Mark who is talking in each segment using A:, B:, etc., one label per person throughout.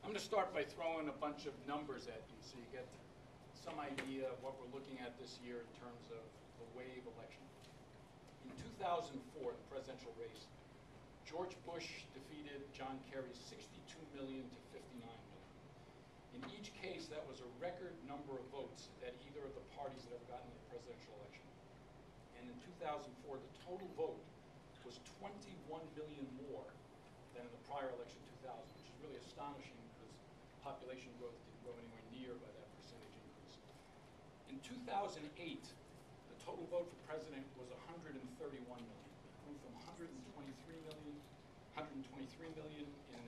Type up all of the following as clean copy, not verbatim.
A: I'm going to start by throwing a bunch of numbers at you so you get some idea of what we're looking at this year in terms of the wave election. In 2004, the presidential race, George Bush defeated John Kerry 62 million to 59 million. In each case, that was a record number of votes that either of the parties had ever gotten in the presidential election. And in 2004, the total vote was 21 million more than in the prior election, 2000, which is really astonishing because population growth didn't go anywhere near by that percentage increase. In 2008, the total vote for president was 131 million. It grew from 123 million in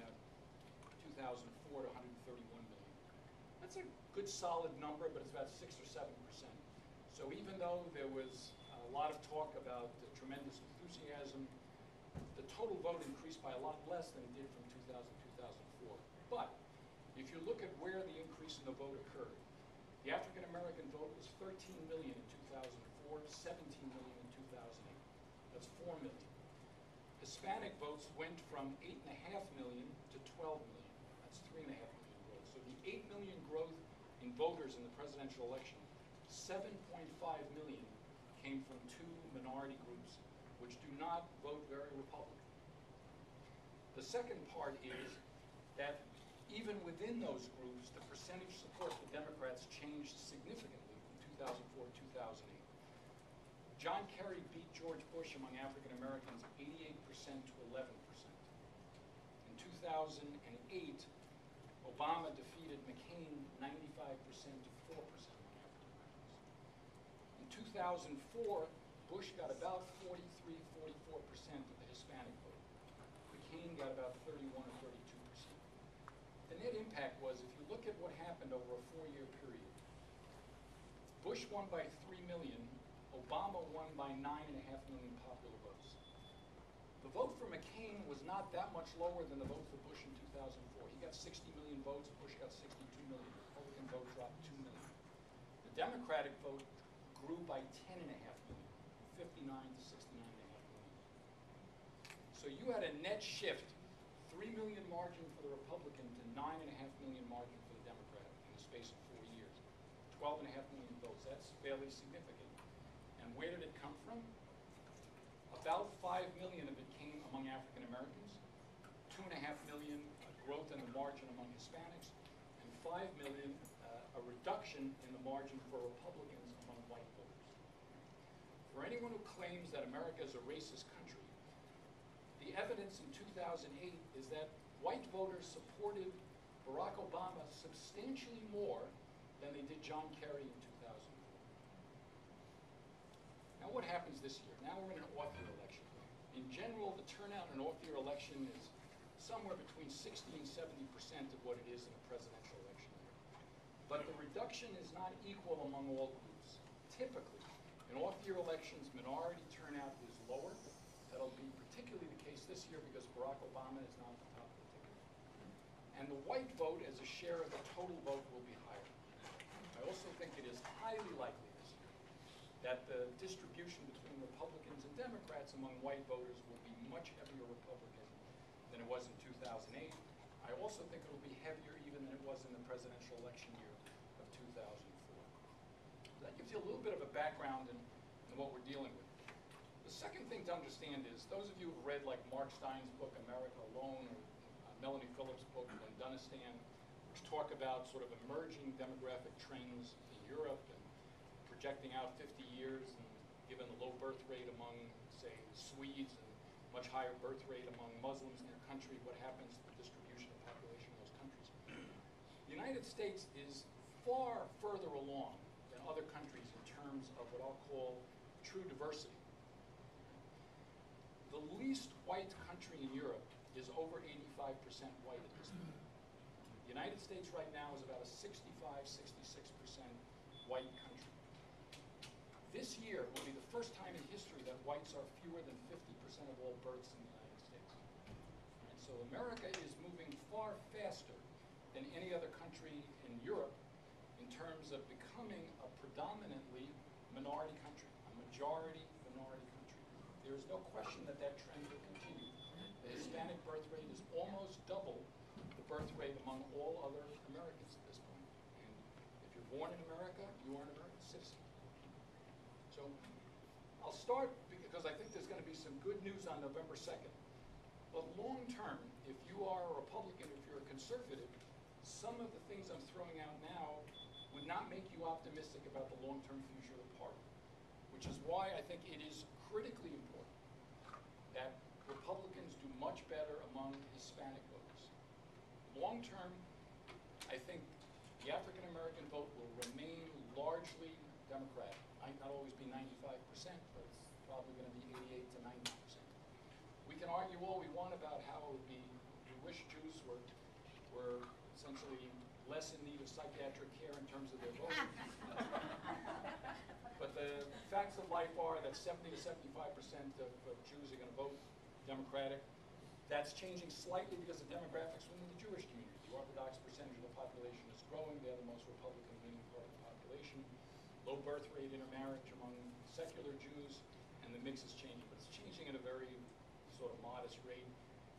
A: 2004 to 131 million. That's a good solid number, but it's about 6 or 7%. So even though there was a lot of talk about the tremendous enthusiasm, the total vote increased by a lot less than it did from 2000 to 2004. But if you look at where the increase in the vote occurred, the African American vote was 13 million in 2004, 17 million in 2008. That's 4 million. Hispanic votes went from 8.5 million to 12 million. That's 3.5 million votes. So the 8 million growth in voters in the presidential election, 7.5 million came from two minority groups which do not vote very Republican. The second part is that even within those groups, the percentage support for Democrats changed significantly from 2004 to 2008. John Kerry beat George Bush among African Americans 88% to 11%. In 2008, Obama defeated McCain 95% to 4% among African Americans. In 2004, Bush got about 43, 44% of the Hispanic vote. McCain got about 31 or 32%. The net impact was, if you look at what happened over a 4-year period, Bush won by 3 million, Obama won by 9.5 million popular votes. The vote for McCain was not that much lower than the vote for Bush in 2004. He got 60 million votes, Bush got 62 million. The Republican vote dropped 2 million. The Democratic vote grew by 10.5 million, 59 to 69.5 million. So you had a net shift, 3 million margin for the Republican to 9.5 million margin for the Democrat in the space of 4 years. 12.5 million votes, that's fairly significant. And where did it come from? About 5 million of it came among African Americans, 2.5 million growth in the margin among Hispanics, and 5 million a reduction in the margin for Republicans among white voters. For anyone who claims that America is a racist country, the evidence in 2008 is that white voters supported Barack Obama substantially more than they did John Kerry in 2004. Now what happens this year? Now we're in an off-year election. In general, the turnout in an off-year election is somewhere between 60 and 70% of what it is in a presidential election year. But the reduction is not equal among all groups. Typically, in off-year elections, minority turnout is lower. That'll be particularly the case this year because Barack Obama is not at the top of the ticket. And the white vote as a share of the total vote will be higher. I also think it is highly likely this year that the distribution between Republicans and Democrats among white voters will be much heavier Republican than it was in 2008. I also think it will be heavier even than it was in the presidential election year of 2004. That gives you a little bit of a background in what we're dealing with. The second thing to understand is, those of you who have read like Mark Stein's book, America Alone, or Melanie Phillips' book, Lendunistan, which talk about sort of emerging demographic trends in Europe and projecting out 50 years, and given the low birth rate among, say, Swedes and much higher birth rate among Muslims in their country, what happens to the distribution of population in those countries. The United States is far further along than other countries in terms of what I'll call true diversity. The least white country in Europe is over 85% white at this point. The United States right now is about a 65, 66% white country. This year will be the first time in history that whites are fewer than 50% of all births in the United States. And so America is moving far faster than any other country in Europe in terms of becoming a predominantly minority country, a majority minority country. There is no question that that trend will continue. The Hispanic birth rate is almost double the birth rate among all other Americans at this point. And if you're born in America, you are an American citizen. So I'll start because I think there's going to be some good news on November 2nd. But long term, if you are a Republican, if you're a conservative, some of the things I'm throwing out now would not make you optimistic about the long-term future of the party, which is why I think it is critically important that Republicans do much better among Hispanic voters. Long term, I think the African American vote will remain largely Democratic. Might not always be 95%, but it's probably going to be 88 to 90%. We can argue all we want about how it would be, we wish Jews were essentially less in need of psychiatric care in terms of their voting. But the facts of life are that 70 to 75% of Jews are going to vote Democratic. That's changing slightly because of demographics within the Jewish community. The Orthodox percentage of the population is growing. They're the most Republican-leaning part of the population. Low birth rate intermarriage among secular Jews, and the mix is changing. But it's changing at a very sort of modest rate.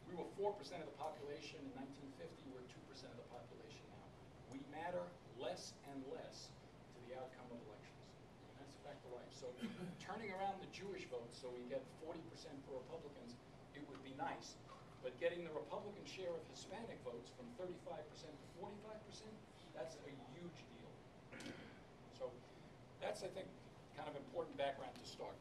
A: We were 4% of the population in 1950. We're 2% of the population now. We matter less and less to the outcome of elections. And that's a fact of life. So turning around the Jewish vote so we get 40% for Republicans, it would be nice. But getting the Republican share of Hispanic votes from 35% to 45%, that's a huge deal. So that's, I think, kind of important background to start.